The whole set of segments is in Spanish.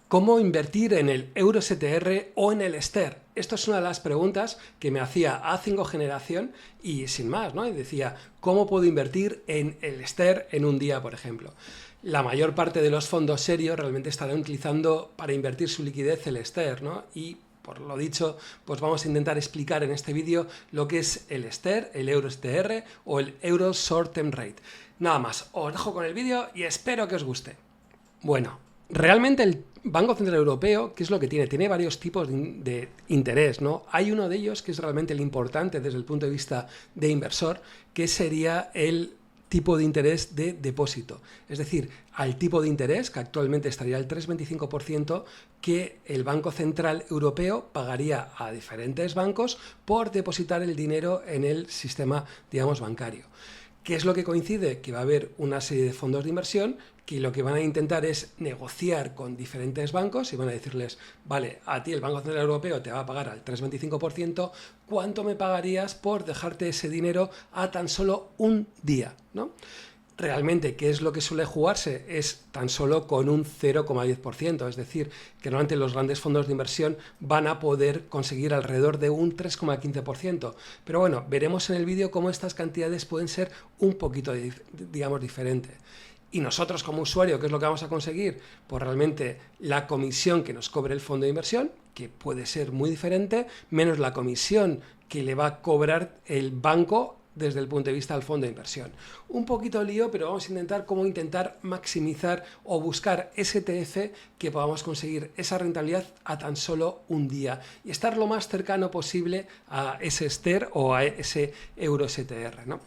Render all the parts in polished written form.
¿Cómo invertir en el EURO-STR o en el STER? Esto es una de las preguntas que me hacía A5 Generación y sin más, ¿no? Y decía, ¿cómo puedo invertir en el STER en un día, por ejemplo? La mayor parte de los fondos serios realmente estarán utilizando para invertir su liquidez el STER, ¿no? Y por lo dicho, pues vamos a intentar explicar en este vídeo lo que es el STER, el EURO-STR o el Euro Short Term Rate. Nada más, os dejo con el vídeo y espero que os guste. Bueno, realmente el Banco Central Europeo, ¿qué es lo que tiene? Tiene varios tipos de interés, ¿no? Hay uno de ellos que es realmente el importante desde el punto de vista de inversor, que sería el tipo de interés de depósito. Es decir, al tipo de interés, que actualmente estaría al 3,25%, que el Banco Central Europeo pagaría a diferentes bancos por depositar el dinero en el sistema, digamos, bancario. ¿Qué es lo que coincide? Que va a haber una serie de fondos de inversión que lo que van a intentar es negociar con diferentes bancos y van a decirles, vale, a ti el Banco Central Europeo te va a pagar al 3,25%, ¿cuánto me pagarías por dejarte ese dinero a tan solo un día? ¿No? Realmente, ¿qué es lo que suele jugarse? Es tan solo con un 0,10%, es decir, que normalmente los grandes fondos de inversión van a poder conseguir alrededor de un 3,15%. Pero bueno, veremos en el vídeo cómo estas cantidades pueden ser un poquito, digamos, diferentes. Y nosotros como usuario, ¿qué es lo que vamos a conseguir? Pues realmente la comisión que nos cobre el fondo de inversión, que puede ser muy diferente, menos la comisión que le va a cobrar el banco desde el punto de vista del fondo de inversión. Un poquito lío, pero vamos a intentar maximizar o buscar STF que podamos conseguir esa rentabilidad a tan solo un día y estar lo más cercano posible a ese STER o a ese EURO-STR, ¿no?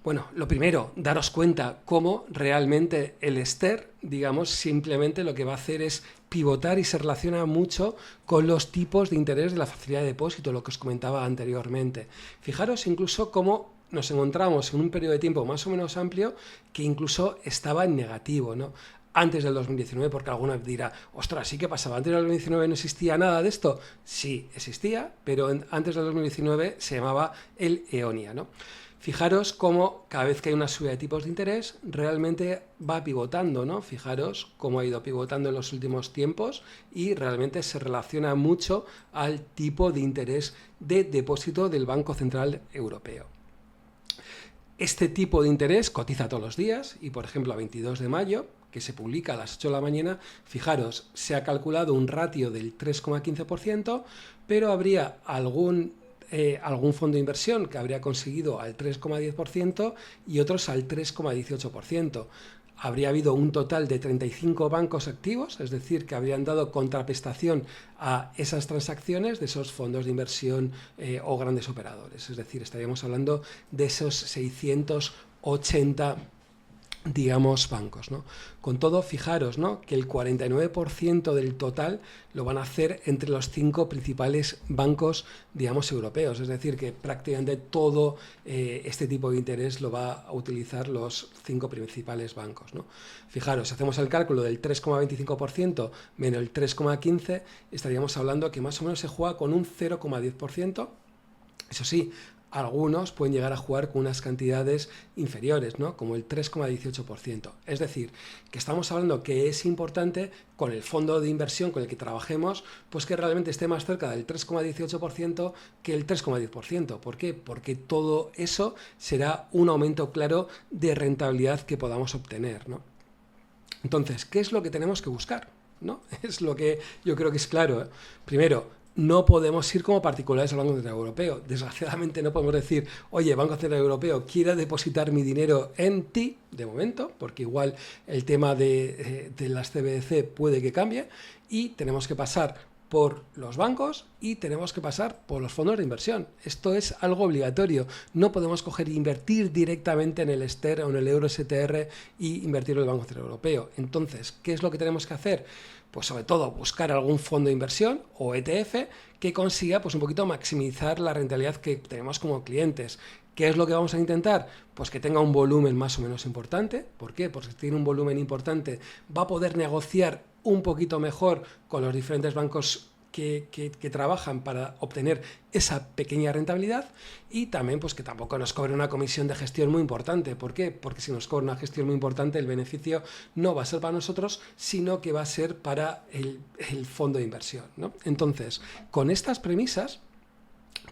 Bueno, lo primero, daros cuenta cómo realmente el STER, digamos, simplemente lo que va a hacer es pivotar y se relaciona mucho con los tipos de interés de la facilidad de depósito, lo que os comentaba anteriormente. Fijaros incluso cómo nos encontramos en un periodo de tiempo más o menos amplio que incluso estaba en negativo, ¿no? Antes del 2019, porque alguno dirá, ostras, ¿sí que pasaba? ¿Antes del 2019 no existía nada de esto? Sí, existía, pero antes del 2019 se llamaba el EONIA, ¿no? Fijaros cómo cada vez que hay una subida de tipos de interés realmente va pivotando, ¿no? Fijaros cómo ha ido pivotando en los últimos tiempos y realmente se relaciona mucho al tipo de interés de depósito del Banco Central Europeo. Este tipo de interés cotiza todos los días y, por ejemplo, a 22 de mayo, que se publica a las 8 de la mañana, fijaros, se ha calculado un ratio del 3,15%, pero habría algún fondo de inversión que habría conseguido al 3,10% y otros al 3,18%. Habría habido un total de 35 bancos activos, es decir, que habrían dado contraprestación a esas transacciones de esos fondos de inversión o grandes operadores. Es decir, estaríamos hablando de esos 680 digamos, bancos, ¿no? Con todo, fijaros, ¿no?, que el 49% del total lo van a hacer entre los 5 principales bancos, digamos, europeos. Es decir, que prácticamente todo este tipo de interés lo va a utilizar los 5 principales bancos, ¿no? Fijaros, si hacemos el cálculo del 3,25% menos el 3,15%, estaríamos hablando que más o menos se juega con un 0,10%. Eso sí, algunos pueden llegar a jugar con unas cantidades inferiores, ¿no?, como el 3,18%. Es decir, que estamos hablando que es importante con el fondo de inversión con el que trabajemos, pues que realmente esté más cerca del 3,18% que el 3,10%. ¿Por qué? Porque todo eso será un aumento claro de rentabilidad que podamos obtener, ¿no? Entonces, ¿qué es lo que tenemos que buscar? ¿No? Es lo que yo creo que es claro, ¿eh? Primero, no podemos ir como particulares al Banco Central Europeo. Desgraciadamente no podemos decir, oye, Banco Central Europeo, quiero depositar mi dinero en ti, de momento, porque igual el tema de las CBDC puede que cambie, y tenemos que pasar por los bancos y tenemos que pasar por los fondos de inversión. Esto es algo obligatorio. No podemos coger e invertir directamente en el STER o en el EURO-STR y invertirlo en el Banco Central Europeo. Entonces, ¿qué es lo que tenemos que hacer? Pues sobre todo buscar algún fondo de inversión o ETF que consiga pues un poquito maximizar la rentabilidad que tenemos como clientes. ¿Qué es lo que vamos a intentar? Pues que tenga un volumen más o menos importante. ¿Por qué? Porque si tiene un volumen importante va a poder negociar un poquito mejor con los diferentes bancos que trabajan para obtener esa pequeña rentabilidad, y también pues que tampoco nos cobre una comisión de gestión muy importante. ¿Por qué? Porque si nos cobra una gestión muy importante, el beneficio no va a ser para nosotros, sino que va a ser para el fondo de inversión, ¿no? Entonces, con estas premisas,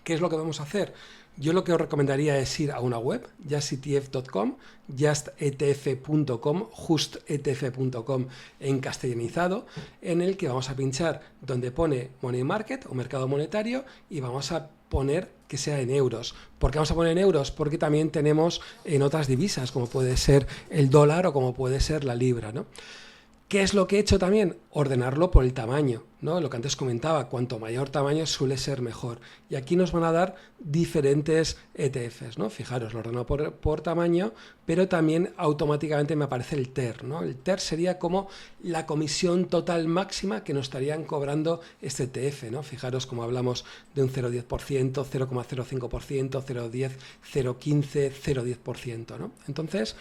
¿qué es lo que vamos a hacer? Yo lo que os recomendaría es ir a una web, justetf.com, justetf.com, justetf.com en castellanizado, en el que vamos a pinchar donde pone Money Market o mercado monetario, y vamos a poner que sea en euros. ¿Por qué vamos a poner en euros? Porque también tenemos en otras divisas, como puede ser el dólar o como puede ser la libra, ¿no? ¿Qué es lo que he hecho también? Ordenarlo por el tamaño, ¿no? Lo que antes comentaba, cuanto mayor tamaño suele ser mejor. Y aquí nos van a dar diferentes ETFs, ¿no? Fijaros, lo ordeno por tamaño, pero también automáticamente me aparece el TER, ¿no? El TER sería como la comisión total máxima que nos estarían cobrando este ETF, ¿no? Fijaros como hablamos de un 0,10%, 0,05%, 0,10, 0,15, 0,10%, ¿no? Entonces,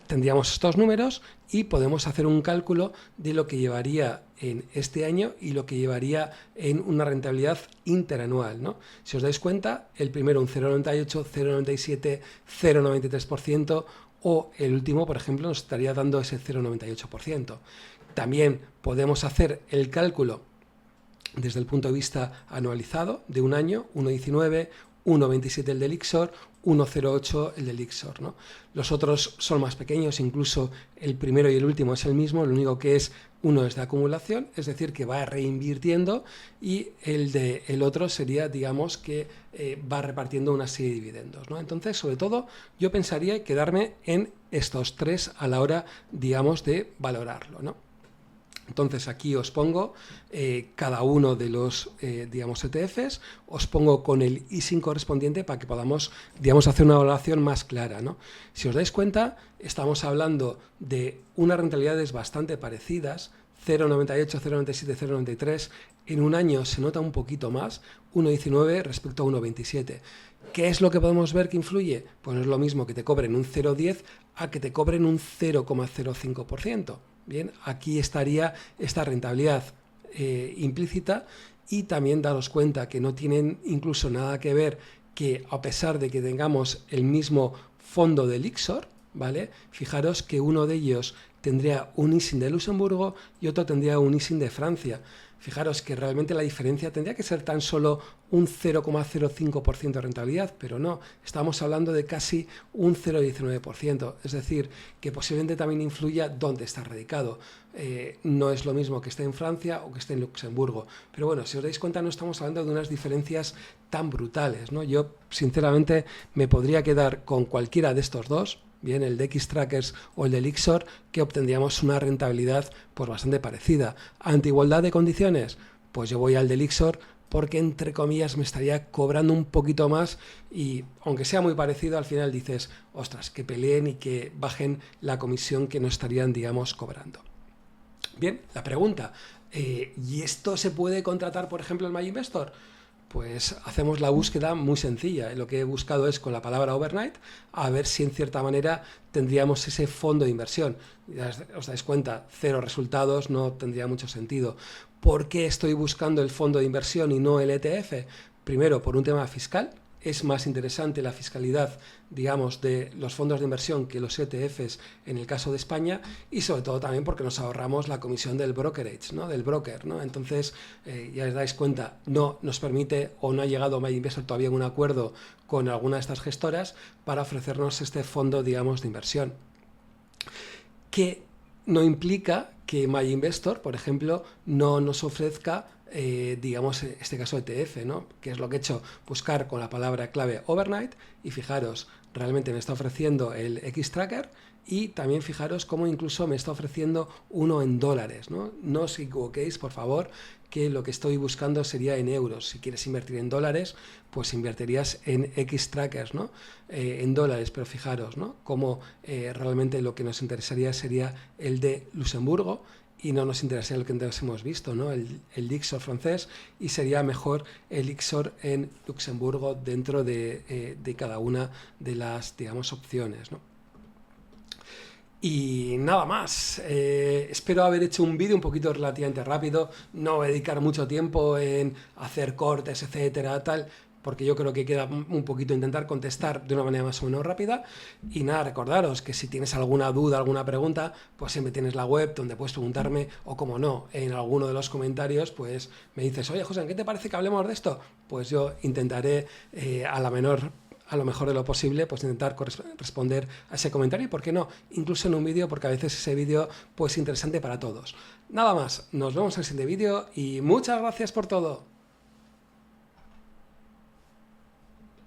tendríamos estos números y podemos hacer un cálculo de lo que llevaría en este año y lo que llevaría en una rentabilidad interanual, ¿no? Si os dais cuenta, el primero un 0,98, 0,97, 0,93%, o el último, por ejemplo, nos estaría dando ese 0,98%. También podemos hacer el cálculo desde el punto de vista anualizado de un año, 1,19, 1,27 el del IXOR, 1,08 el del IXOR, ¿no? Los otros son más pequeños, incluso el primero y el último es el mismo, lo único que es uno es de acumulación, es decir, que va reinvirtiendo, y el otro sería, digamos, que va repartiendo una serie de dividendos, ¿no? Entonces, sobre todo, yo pensaría quedarme en estos tres a la hora, digamos, de valorarlo, ¿no? Entonces aquí os pongo cada uno de los, digamos, ETFs, os pongo con el ISIN correspondiente para que podamos, digamos, hacer una valoración más clara, ¿no? Si os dais cuenta, estamos hablando de unas rentabilidades bastante parecidas, 0,98, 0,97, 0,93, en un año se nota un poquito más, 1,19 respecto a 1,27. ¿Qué es lo que podemos ver que influye? Pues no es lo mismo que te cobren un 0,10 a que te cobren un 0,05%. Bien, aquí estaría esta rentabilidad implícita, y también daros cuenta que no tienen incluso nada que ver que, a pesar de que tengamos el mismo fondo del IXOR, ¿vale? Fijaros que uno de ellos tendría un ISIN de Luxemburgo y otro tendría un ISIN de Francia. Fijaros que realmente la diferencia tendría que ser tan solo un 0,05% de rentabilidad, pero no, estamos hablando de casi un 0,19%, es decir, que posiblemente también influya dónde está radicado. No es lo mismo que esté en Francia o que esté en Luxemburgo, pero bueno, si os dais cuenta, no estamos hablando de unas diferencias tan brutales, ¿no? Yo, sinceramente, me podría quedar con cualquiera de estos dos, bien el de Xtrackers o el del IXOR, que obtendríamos una rentabilidad pues bastante parecida. ¿Ante igualdad de condiciones? Pues yo voy al del IXOR porque, entre comillas, me estaría cobrando un poquito más, y aunque sea muy parecido, al final dices, ostras, que peleen y que bajen la comisión que nos estarían, digamos, cobrando. Bien, la pregunta, ¿y esto se puede contratar, por ejemplo, en MyInvestor? Pues hacemos la búsqueda muy sencilla. Lo que he buscado es con la palabra overnight, a ver si en cierta manera tendríamos ese fondo de inversión. Ya os dais cuenta, cero resultados, no tendría mucho sentido. ¿Por qué estoy buscando el fondo de inversión y no el ETF? Primero, por un tema fiscal. Es más interesante la fiscalidad, digamos, de los fondos de inversión que los ETFs en el caso de España, y sobre todo también porque nos ahorramos la comisión del brokerage, ¿no? Del broker, ¿no? Entonces, ya os dais cuenta, no nos permite, o no ha llegado MyInvestor todavía en un acuerdo con alguna de estas gestoras para ofrecernos este fondo, digamos, de inversión. Que no implica que MyInvestor, por ejemplo, no nos ofrezca digamos, en este caso ETF, ¿no? Que es lo que he hecho, buscar con la palabra clave overnight, y fijaros, realmente me está ofreciendo el Xtracker, y también fijaros cómo incluso me está ofreciendo uno en dólares, ¿no? No os equivoquéis, por favor, que lo que estoy buscando sería en euros. Si quieres invertir en dólares, pues invertirías en Xtrackers, ¿no? En dólares, pero fijaros, ¿no? Cómo realmente lo que nos interesaría sería el de Luxemburgo, y no nos interesa lo que antes hemos visto, ¿no? El IXOR francés, y sería mejor el IXOR en Luxemburgo dentro de cada una de las, digamos, opciones, ¿no? Y nada más. Espero haber hecho un vídeo un poquito relativamente rápido. No voy a dedicar mucho tiempo en hacer cortes, etcétera, tal, porque yo creo que queda un poquito intentar contestar de una manera más o menos rápida. Y nada, recordaros que si tienes alguna duda, alguna pregunta, pues siempre tienes la web donde puedes preguntarme, o como no, en alguno de los comentarios, pues me dices, oye José, ¿en qué te parece que hablemos de esto? Pues yo intentaré a lo mejor de lo posible, pues intentar responder a ese comentario y, ¿por qué no? Incluso en un vídeo, porque a veces ese vídeo pues, es interesante para todos. Nada más, nos vemos en el siguiente vídeo y muchas gracias por todo.